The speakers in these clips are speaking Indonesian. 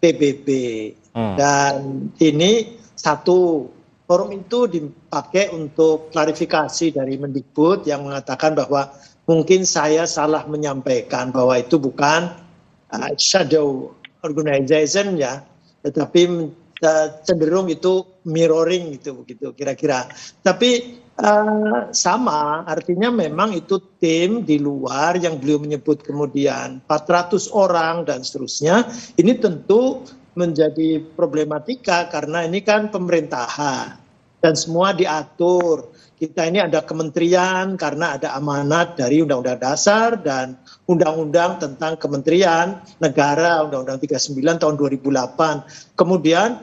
PBB. Dan ini satu, forum itu dipakai untuk klarifikasi dari Mendikbud yang mengatakan bahwa mungkin saya salah menyampaikan bahwa itu bukan shadow organization ya, tetapi cenderung itu mirroring gitu begitu kira-kira. Tapi sama, artinya memang itu tim di luar yang beliau menyebut kemudian 400 orang dan seterusnya. Ini tentu menjadi problematika karena ini kan pemerintahan dan semua diatur. Kita ini ada kementerian karena ada amanat dari Undang-Undang Dasar dan Undang-Undang tentang Kementerian Negara, Undang-Undang 39 tahun 2008. Kemudian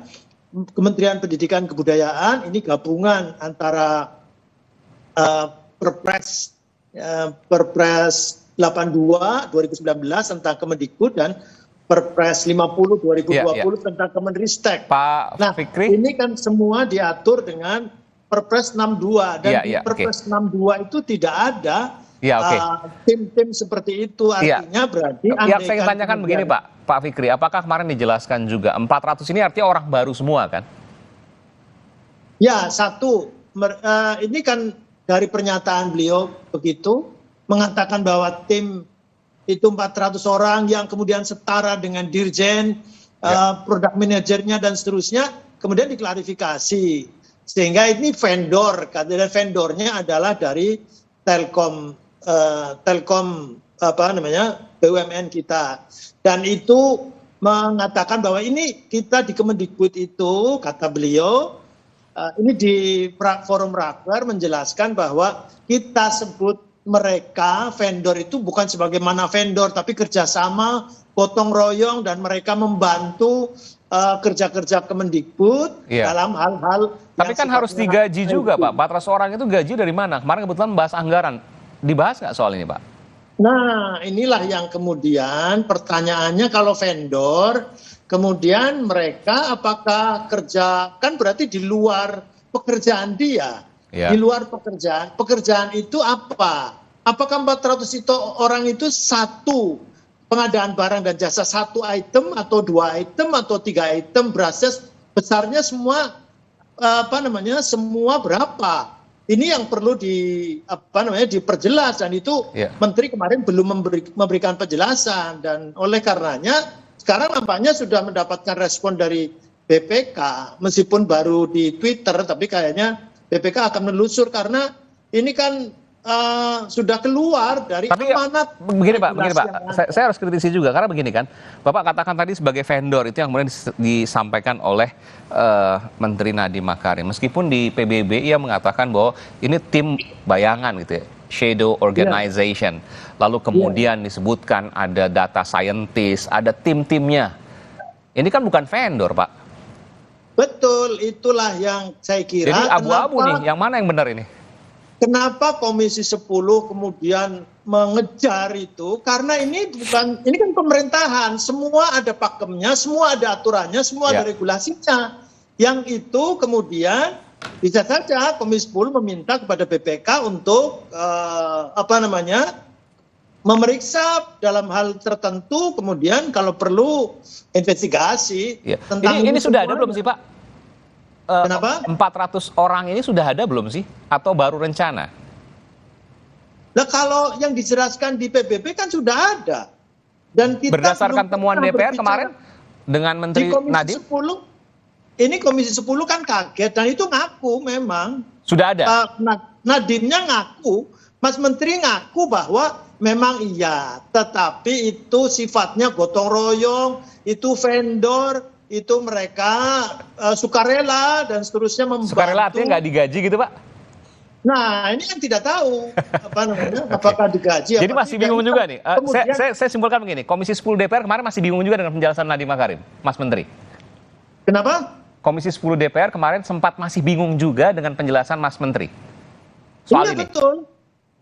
Kementerian Pendidikan Kebudayaan ini gabungan antara Perpres 82 2019 tentang Kemendikbud dan Perpres 50 2020 tentang Kemenristek. Pak Fikri, ini kan semua diatur dengan Perpres 62 dan di Perpres 62 itu tidak ada tim-tim seperti itu. Artinya berarti yang saya ingin tanyakan begini Pak Fikri, apakah kemarin dijelaskan juga 400 ini artinya orang baru semua kan? Ya, satu, ini kan dari pernyataan beliau begitu mengatakan bahwa tim itu 400 orang yang kemudian setara dengan dirjen, product manajernya dan seterusnya, kemudian diklarifikasi. Sehingga ini vendor, dan vendornya adalah dari Telkom BUMN kita. Dan itu mengatakan bahwa ini kita di Kemendikbud itu, kata beliau, ini di forum raker menjelaskan bahwa kita sebut mereka vendor itu bukan sebagaimana vendor, tapi kerjasama, gotong royong, dan mereka membantu kerja-kerja Kemendikbud dalam hal-hal. Tapi kan harus digaji juga Pak, 400 orang itu gaji dari mana? Kemarin kebetulan membahas anggaran, dibahas nggak soal ini Pak? Nah, inilah yang kemudian pertanyaannya, kalau vendor, kemudian mereka apakah kerja, kan berarti di luar pekerjaan dia. Di luar pekerjaan itu apa? Apakah 400 itu orang itu satu pengadaan barang dan jasa, satu item atau 2 item atau 3 item, berasnya besarnya semua semua berapa? Ini yang perlu diperjelas, dan itu Menteri kemarin belum memberikan penjelasan, dan oleh karenanya sekarang nampaknya sudah mendapatkan respon dari BPK meskipun baru di Twitter, tapi kayaknya BPK akan menelusur karena ini kan sudah keluar dari amanat. Begini Pak, saya harus kritisi juga karena begini kan, Bapak katakan tadi sebagai vendor itu yang kemudian disampaikan oleh Menteri Nadiem Makarim. Meskipun di PBB ia mengatakan bahwa ini tim bayangan gitu ya, shadow organization. Lalu kemudian disebutkan ada data scientist, ada tim-timnya. Ini kan bukan vendor Pak. Betul, itulah yang saya kira. Jadi abu-abu nih, yang mana yang benar ini? Kenapa Komisi 10 kemudian mengejar itu? Karena ini kan pemerintahan, semua ada pakemnya, semua ada aturannya, semua ada regulasinya. Yang itu kemudian bisa saja Komisi 10 meminta kepada BPK untuk memeriksa dalam hal tertentu, kemudian kalau perlu investigasi tentang ini sudah ada belum sih Pak? Kenapa? 400 orang ini sudah ada belum sih? Atau baru rencana? Nah, kalau yang dijelaskan di PBB kan sudah ada. Dan kita berdasarkan temuan DPR kemarin dengan Menteri Nadiem? Ini Komisi 10 kan kaget, dan itu ngaku memang. Sudah ada? Nadiemnya ngaku, Mas Menteri ngaku bahwa memang iya, tetapi itu sifatnya gotong royong, itu vendor, itu mereka sukarela dan seterusnya membantu. Sukarela artinya nggak digaji gitu Pak? Nah, ini yang tidak tahu apakah digaji. Jadi masih bingung juga nih. Saya simpulkan begini, Komisi 10 DPR kemarin masih bingung juga dengan penjelasan Nadiem Makarim, Mas Menteri. Kenapa? Komisi 10 DPR kemarin sempat masih bingung juga dengan penjelasan Mas Menteri soal ini. Betul.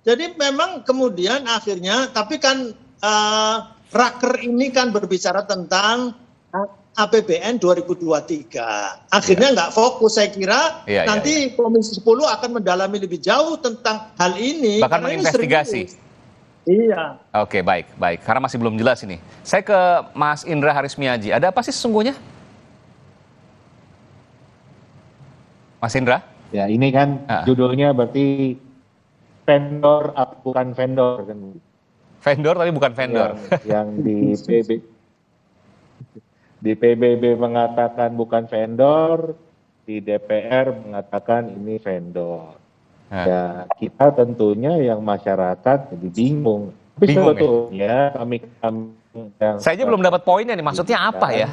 Jadi memang kemudian akhirnya, tapi kan raker ini kan berbicara tentang APBN 2023. Akhirnya nggak fokus, saya kira nanti Komisi 10 akan mendalami lebih jauh tentang hal ini. Bahkan menginvestigasi. Iya. Oke, baik, baik. Karena masih belum jelas ini. Saya ke Mas Indra Harismiaji. Ada apa sih sesungguhnya? Mas Indra? Ya, ini kan Ah, judulnya berarti vendor atau bukan vendor kan. vendor tapi bukan vendor. Yang di PBB mengatakan bukan vendor, di DPR mengatakan ini vendor. Ah, Ya, kita tentunya yang masyarakat jadi bingung. Tapi Bingung ya? sebetulnya kami yang Saya aja belum dapat poinnya nih. Maksudnya apa ya?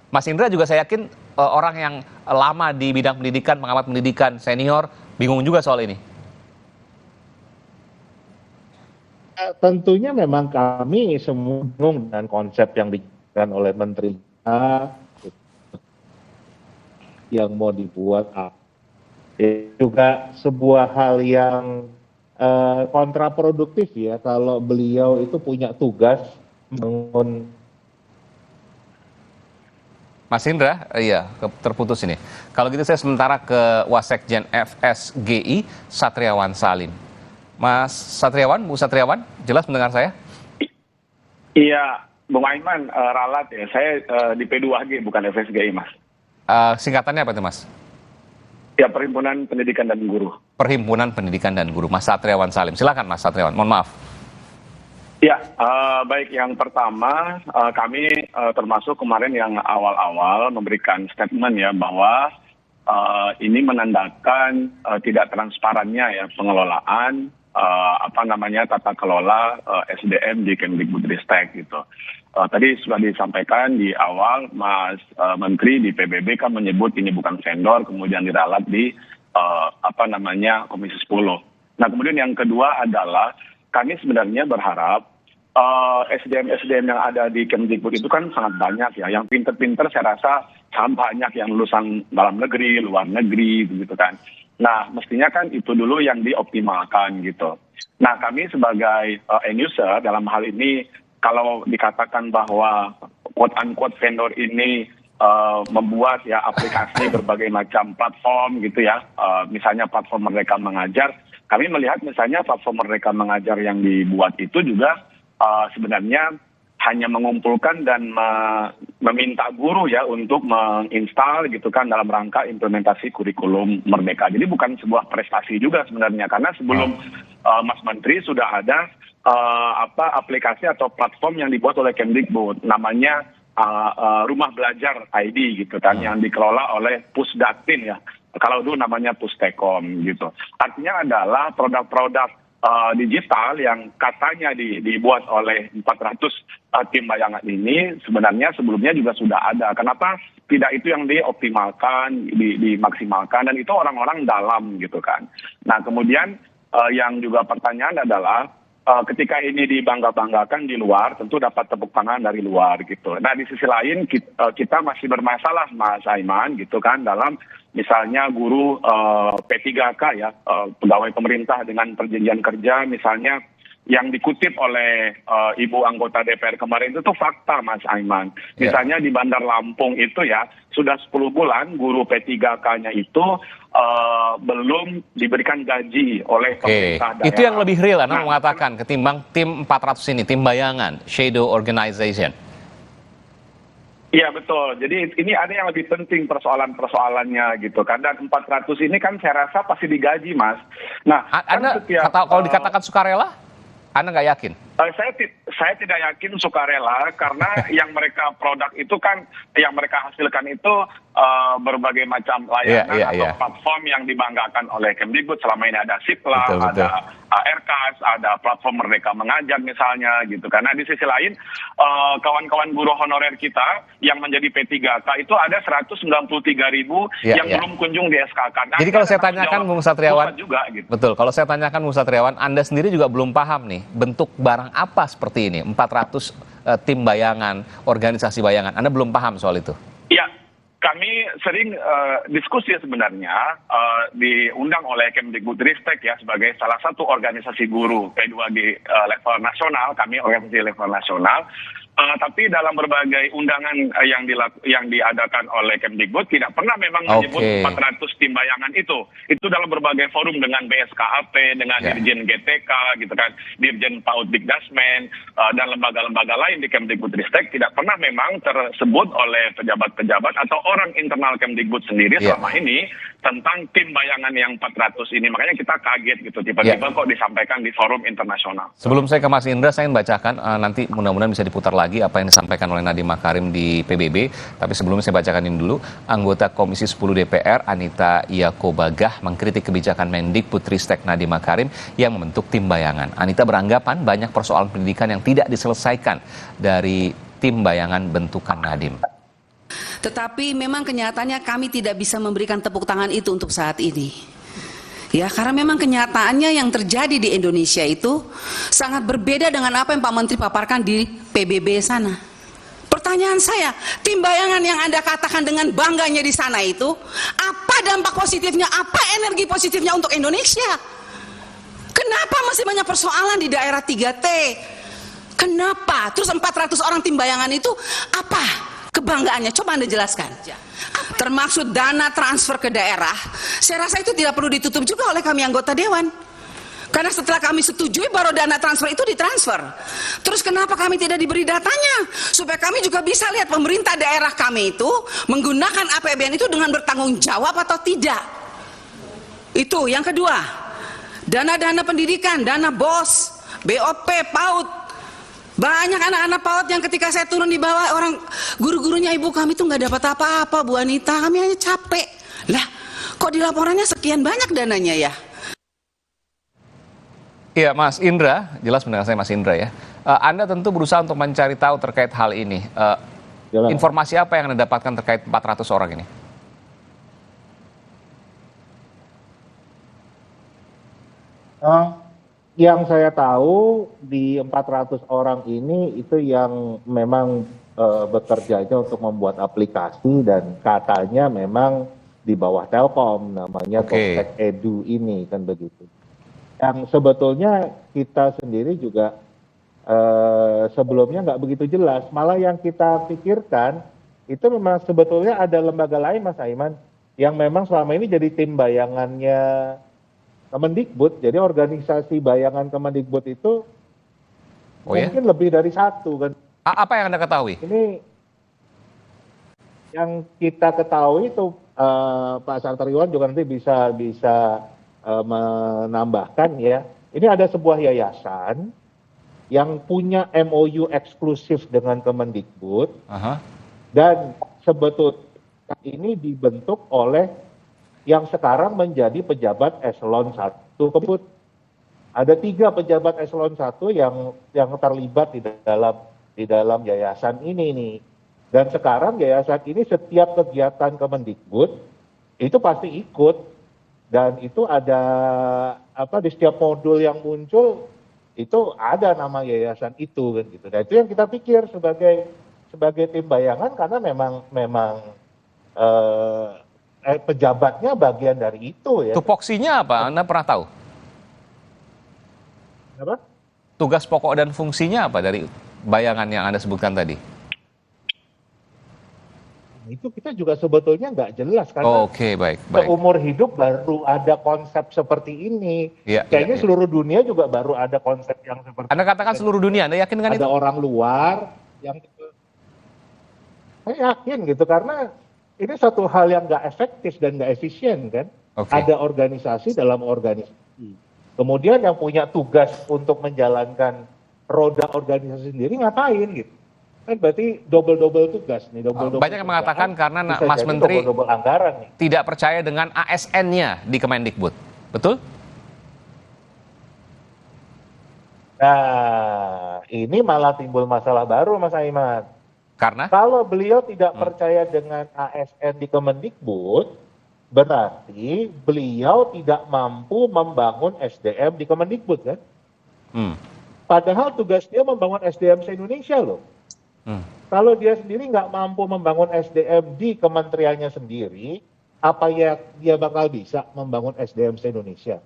Mas Indra juga saya yakin orang yang lama di bidang pendidikan, pengamat pendidikan senior, bingung juga soal ini. Tentunya memang kami semua bingung dengan konsep yang diberikan oleh Menteri yang mau dibuat. Juga sebuah hal yang kontraproduktif ya kalau beliau itu punya tugas membangun. Mas Indra, iya, terputus ini. Kalau gitu saya sementara ke Wasekjen FSGI, Satriawan Salim. Mas Satriawan, Bu Satriawan, jelas mendengar saya? Iya, Bung Aiman, ralat ya. Saya di P2G bukan FSGI, Mas. Singkatannya apa itu, Mas? Ya, Perhimpunan Pendidikan dan Guru. Perhimpunan Pendidikan dan Guru, Mas Satriawan Salim. Silakan, Mas Satriawan. Mohon maaf. Ya, baik. Yang pertama, kami termasuk kemarin yang awal-awal memberikan statement ya bahwa ini menandakan tidak transparannya ya pengelolaan tata kelola SDM di Kemdikbudristek gitu. Tadi sudah disampaikan di awal Mas Menteri di PBB kan menyebut ini bukan vendor, kemudian diralat di Komisi 10. Nah, kemudian yang kedua adalah kami sebenarnya berharap SDM-SDM yang ada di Kemdikbud itu kan sangat banyak ya. Yang pinter-pinter saya rasa sangat banyak yang lulusan dalam negeri, luar negeri, begitu kan. Nah, mestinya kan itu dulu yang dioptimalkan gitu. Nah, kami sebagai end user dalam hal ini, kalau dikatakan bahwa quote-unquote vendor ini membuat ya aplikasi berbagai macam platform gitu ya, misalnya platform Merdeka Mengajar, kami melihat misalnya platform Merdeka Mengajar yang dibuat itu juga sebenarnya hanya mengumpulkan dan meminta guru ya untuk menginstal gitu kan dalam rangka implementasi kurikulum Merdeka. Jadi bukan sebuah prestasi juga sebenarnya, karena sebelum Mas Menteri sudah ada aplikasi atau platform yang dibuat oleh Kemdikbud namanya Rumah Belajar ID gitu kan, yang dikelola oleh Pusdatin ya. Kalau dulu namanya Pustekom gitu. Artinya adalah produk-produk digital yang katanya dibuat oleh 400 tim bayangan ini sebenarnya sebelumnya juga sudah ada. Kenapa tidak itu yang dioptimalkan, dimaksimalkan, dan itu orang-orang dalam gitu kan. Nah, kemudian yang juga pertanyaan adalah ketika ini dibangga-banggakan di luar, tentu dapat tepuk tangan dari luar gitu. Nah, di sisi lain kita masih bermasalah, Mas Aiman, gitu kan, dalam misalnya guru P3K ya, pegawai pemerintah dengan perjanjian kerja, misalnya yang dikutip oleh Ibu anggota DPR kemarin itu tuh fakta, Mas Aiman. Misalnya di Bandar Lampung itu ya, sudah 10 bulan guru P3K-nya itu belum diberikan gaji oleh pemerintah daerah. Itu yang lebih real, Anda mengatakan, ketimbang tim 400 ini, tim bayangan, shadow organization. Iya, betul. Jadi ini ada yang lebih penting persoalannya gitu kan. Dan 400 ini kan saya rasa pasti digaji, Mas. Nah, Anda kalau dikatakan sukarela, Anda nggak yakin? Saya tidak yakin sukarela, karena yang mereka produk itu kan, yang mereka hasilkan itu berbagai macam layanan atau platform yang dibanggakan oleh Kemdikbud. Selama ini ada Sipla, ada RKAS, ada platform Merdeka Mengajar misalnya gitu. Karena di sisi lain kawan-kawan guru honorer kita yang menjadi P3K itu ada 193.000 yang belum kunjung di SK. Jadi kalau saya tanyakan Bung Satriawan, juga, gitu. betul, kalau saya tanyakan Bung Satriawan, Anda sendiri juga belum paham nih bentuk barang apa seperti ini, 400 tim bayangan, organisasi bayangan. Anda belum paham soal itu? Iya, kami sering diskusi sebenarnya, diundang oleh Kemdikbudristek ya sebagai salah satu organisasi guru P2G level nasional, kami organisasi level nasional. Tapi dalam berbagai undangan yang diadakan oleh Kemdikbud tidak pernah memang menyebut 400 tim bayangan itu. Itu dalam berbagai forum dengan BSKAP, dengan Dirjen GTK, gitu kan, Dirjen PAUD Dikdasmen, dan lembaga-lembaga lain di Kemdikbudristek tidak pernah memang tersebut oleh pejabat-pejabat atau orang internal Kemdikbud sendiri selama ini tentang tim bayangan yang 400 ini. Makanya kita kaget gitu, tiba-tiba kok disampaikan di forum internasional. Sebelum saya ke Mas Indra, saya ingin bacakan, nanti mudah-mudahan bisa diputar lagi apa yang disampaikan oleh Nadiem Makarim di PBB. Tapi sebelumnya saya bacakan ini dulu. Anggota Komisi 10 DPR Anita Iakobagah mengkritik kebijakan Mendikbudristek Nadiem Makarim yang membentuk tim bayangan. Anita beranggapan banyak persoalan pendidikan yang tidak diselesaikan dari tim bayangan bentukan Nadiem. Tetapi memang kenyataannya kami tidak bisa memberikan tepuk tangan itu untuk saat ini. Ya, karena memang kenyataannya yang terjadi di Indonesia itu sangat berbeda dengan apa yang Pak Menteri paparkan di PBB sana. Pertanyaan saya, tim bayangan yang Anda katakan dengan bangganya di sana itu, apa dampak positifnya, apa energi positifnya untuk Indonesia? Kenapa masih banyak persoalan di daerah 3T? Kenapa? Terus 400 orang tim bayangan itu apa kebanggaannya? Coba Anda jelaskan. Termaksud dana transfer ke daerah, saya rasa itu tidak perlu ditutup juga oleh kami anggota Dewan. Karena setelah kami setujui baru dana transfer itu ditransfer. Terus kenapa kami tidak diberi datanya? Supaya kami juga bisa lihat pemerintah daerah kami itu menggunakan APBN itu dengan bertanggung jawab atau tidak. Itu yang kedua. Dana-dana pendidikan, dana BOS, BOP, PAUD. Banyak anak-anak PAUD yang ketika saya turun di bawah, orang guru-gurunya ibu kami tuh nggak dapat apa-apa, Bu Anita, kami hanya capek. Lah, kok di laporannya sekian banyak dananya ya? Iya, Mas Indra, jelas mendengar saya Mas Indra ya. Anda tentu berusaha untuk mencari tahu terkait hal ini. Informasi apa yang Anda dapatkan terkait 400 orang ini? Yang saya tahu di 400 orang ini itu yang memang bekerjanya untuk membuat aplikasi dan katanya memang di bawah Telkom, namanya Komtek Edu ini, kan begitu. Yang sebetulnya kita sendiri juga sebelumnya nggak begitu jelas, malah yang kita pikirkan itu memang sebetulnya ada lembaga lain, Mas Aiman, yang memang selama ini jadi tim bayangannya Kemendikbud. Jadi organisasi bayangan Kemendikbud itu mungkin lebih dari satu kan. Apa yang Anda ketahui? Ini yang kita ketahui itu Pak Sartriwan juga nanti bisa menambahkan ya. Ini ada sebuah yayasan yang punya MOU eksklusif dengan Kemendikbud dan sebetulnya ini dibentuk oleh yang sekarang menjadi pejabat eselon 1 Kemendikbud. Ada 3 pejabat eselon 1 yang terlibat di dalam yayasan ini nih. Dan sekarang yayasan ini setiap kegiatan Kemendikbud itu pasti ikut, dan itu ada di setiap modul yang muncul itu ada nama yayasan itu kan gitu. Nah, itu yang kita pikir sebagai tim bayangan karena memang pejabatnya bagian dari itu ya. Tupoksinya apa? Anda pernah tahu? Apa? Tugas pokok dan fungsinya apa dari bayangan yang Anda sebutkan tadi? Itu kita juga sebetulnya nggak jelas karena baik. seumur hidup baru ada konsep seperti ini. Kayaknya seluruh dunia juga baru ada konsep yang seperti Anda katakan seluruh dunia, Anda yakin dengan itu? Ada orang luar yang saya yakin gitu karena ini satu hal yang nggak efektif dan nggak efisien kan. Ada organisasi dalam organisasi. Kemudian yang punya tugas untuk menjalankan roda organisasi sendiri ngapain gitu. Kan berarti double tugas nih. Banyak yang mengatakan karena Mas Menteri anggaran nih. Tidak percaya dengan ASN-nya di Kemendikbud. Betul? Nah, ini malah timbul masalah baru Mas Aiman. Karena? Kalau beliau tidak percaya dengan ASN di Kemendikbud, berarti beliau tidak mampu membangun SDM di Kemendikbud kan? Padahal tugas dia membangun SDM se-Indonesia loh. Kalau dia sendiri nggak mampu membangun SDM di kementeriannya sendiri, apa ya dia bakal bisa membangun SDM se-Indonesia?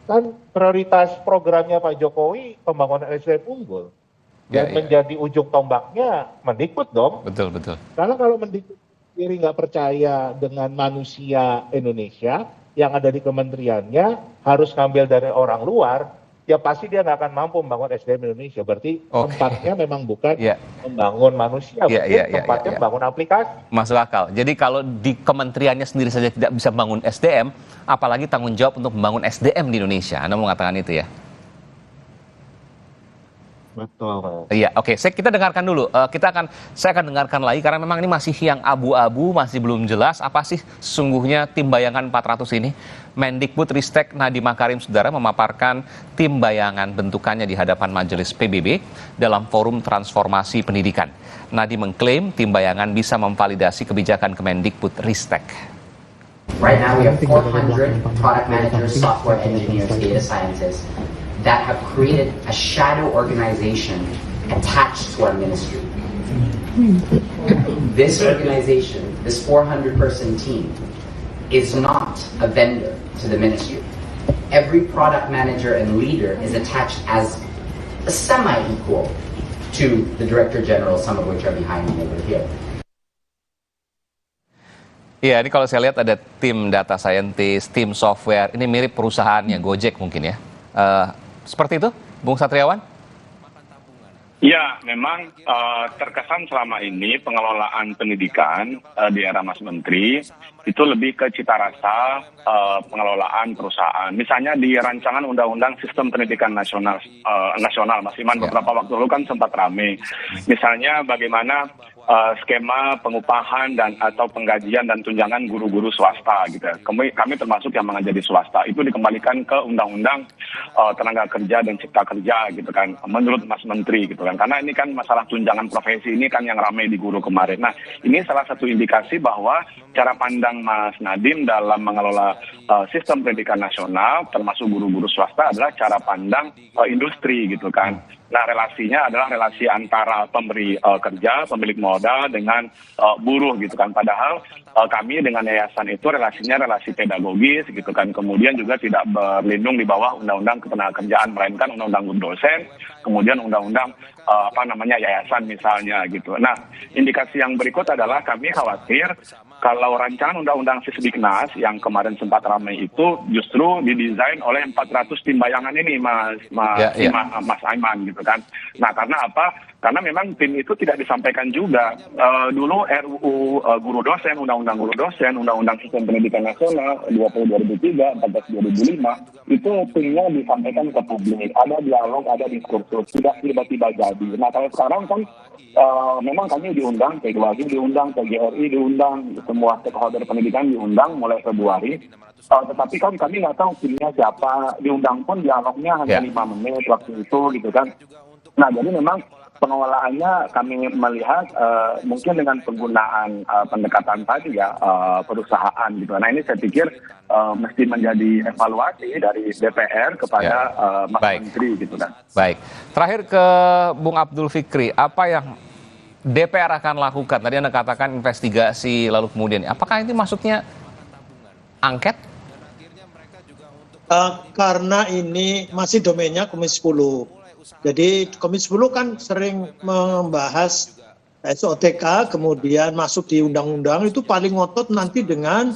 Kan prioritas programnya Pak Jokowi pembangunan SDM unggul. Dan menjadi ujung tombaknya Mendikbud dong. Betul. Karena kalau Mendikbud sendiri nggak percaya dengan manusia Indonesia yang ada di kementeriannya, harus ngambil dari orang luar, ya pasti dia nggak akan mampu membangun SDM Indonesia. Berarti tempatnya memang bukan membangun manusia, tempatnya membangun aplikasi. Masuk akal. Jadi kalau di kementeriannya sendiri saja tidak bisa membangun SDM, apalagi tanggung jawab untuk membangun SDM di Indonesia. Anda mau mengatakan itu ya? Betul. Iya, oke. Kita dengarkan dulu. Saya akan dengarkan lagi karena memang ini masih yang abu-abu, masih belum jelas apa sih sesungguhnya tim bayangan 400 ini. Mendikbudristek Nadiem Makarim, saudara, memaparkan tim bayangan bentukannya di hadapan Majelis PBB dalam forum transformasi pendidikan. Nadiem mengklaim tim bayangan bisa memvalidasi kebijakan Kemendikbudristek. Right now we have 400 product managers, software engineers, data scientists that have created a shadow organization attached to our ministry. This organization, this 400-person team, is not a vendor to the ministry. Every product manager and leader is attached as a semi-equal to the Director General, some of which are behind me over here. Iya, ini kalau saya lihat ada tim data scientist, tim software, ini mirip perusahaannya Gojek mungkin ya. Seperti itu, Bung Satriawan? Ya, memang terkesan selama ini pengelolaan pendidikan di era Mas Menteri itu lebih ke cita rasa pengelolaan perusahaan. Misalnya di rancangan Undang-Undang Sistem Pendidikan Nasional, Mas Iman, beberapa waktu lalu kan sempat ramai. Misalnya bagaimana skema pengupahan dan atau penggajian dan tunjangan guru-guru swasta gitu. Kami termasuk yang mengajar di swasta itu dikembalikan ke Undang-Undang Tenaga Kerja dan Cipta Kerja gitu kan, menurut Mas Menteri gitu kan. Karena ini kan masalah tunjangan profesi ini kan yang ramai di guru kemarin. Nah, ini salah satu indikasi bahwa cara pandang Mas Nadiem dalam mengelola sistem pendidikan nasional termasuk guru-guru swasta adalah cara pandang industri gitu kan. Nah, relasinya adalah relasi antara pemberi kerja, pemilik modal dengan buruh gitu kan. Padahal kami dengan yayasan itu relasinya relasi pedagogis gitu kan. Kemudian juga tidak berlindung di bawah Undang-Undang Ketenagakerjaan, melainkan Undang-Undang Guru Dosen, kemudian Undang-Undang yayasan misalnya gitu. Nah, indikasi yang berikut adalah kami khawatir kalau rancangan Undang-Undang Sisdiknas yang kemarin sempat ramai itu justru didesain oleh 400 tim bayangan ini, Mas Aiman gitu kan. Nah, karena apa? Karena memang tim itu tidak disampaikan juga. Dulu RUU Guru Dosen, Undang-Undang Guru Dosen, Undang-Undang Sistem Pendidikan Nasional 2003, 14 2005, itu timnya disampaikan ke publik. Ada dialog, ada diskursus, tidak tiba-tiba jadi. Nah, kalau sekarang kan memang kami diundang, P2G diundang, PGRI diundang, semua stakeholder pendidikan diundang mulai Februari. Tetapi kan kami nggak tahu timnya siapa, diundang pun dialognya hanya 5 menit waktu itu gitu kan. Nah, jadi memang pengelolaannya kami melihat mungkin dengan penggunaan pendekatan tadi ya, perusahaan gitu. Nah, ini saya pikir mesti menjadi evaluasi dari DPR kepada Mas Menteri gitu kan. Baik, terakhir ke Bung Abdul Fikri, apa yang DPR akan lakukan? Tadi Anda katakan investigasi, lalu kemudian apakah ini maksudnya angket? Karena ini masih domainnya Komisi 10. Jadi Komisi 10 kan sering membahas SOTK, kemudian masuk di undang-undang, itu paling ngotot nanti dengan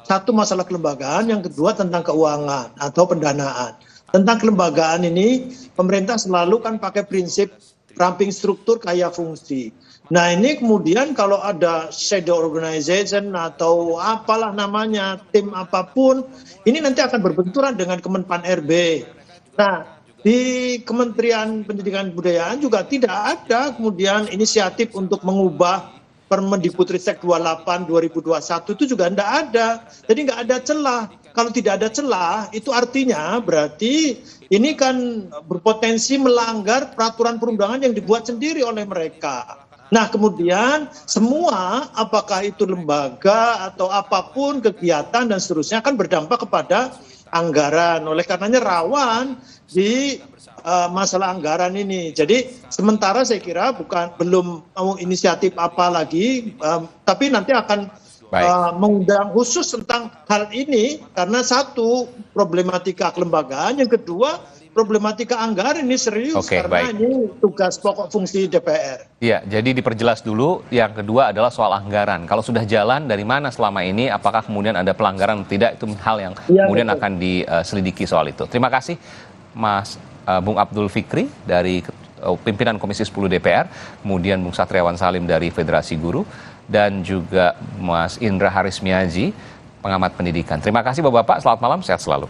satu masalah kelembagaan, yang kedua tentang keuangan atau pendanaan. Tentang kelembagaan ini, pemerintah selalu kan pakai prinsip ramping struktur kaya fungsi. Nah, ini kemudian kalau ada shadow organization atau apalah namanya, tim apapun, ini nanti akan berbenturan dengan Kemenpan RB. Nah, di Kementerian Pendidikan dan Kebudayaan juga tidak ada kemudian inisiatif untuk mengubah Permendikbudristek 28 2021 itu juga tidak ada. Jadi nggak ada celah. Kalau tidak ada celah, itu artinya berarti ini kan berpotensi melanggar peraturan perundangan yang dibuat sendiri oleh mereka. Nah, kemudian semua apakah itu lembaga atau apapun kegiatan dan seterusnya akan berdampak kepada anggaran. Oleh karenanya rawan di masalah anggaran ini. Jadi sementara saya kira belum mau inisiatif apa lagi, tapi nanti akan mengundang khusus tentang hal ini karena satu problematika kelembagaan, yang kedua problematika anggaran ini serius karena ini tugas pokok fungsi DPR. Iya, jadi diperjelas dulu. Yang kedua adalah soal anggaran. Kalau sudah jalan, dari mana selama ini? Apakah kemudian ada pelanggaran atau tidak? Itu hal yang kemudian akan diselidiki soal itu. Terima kasih, Mas Bung Abdul Fikri dari pimpinan Komisi 10 DPR, kemudian Bung Satriawan Salim dari Federasi Guru, dan juga Mas Indra Harismiaji, pengamat pendidikan. Terima kasih Bapak-Bapak, selamat malam, sehat selalu.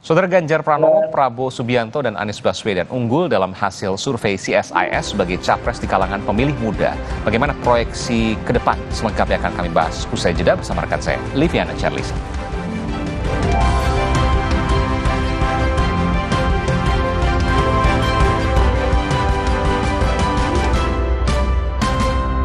Saudara Ganjar Pranowo, Prabowo Subianto, dan Anies Baswedan unggul dalam hasil survei CSIS sebagai capres di kalangan pemilih muda. Bagaimana proyeksi ke depan? Selengkapnya akan kami bahas usai jeda bersama rekan saya, Liviana Charlisa.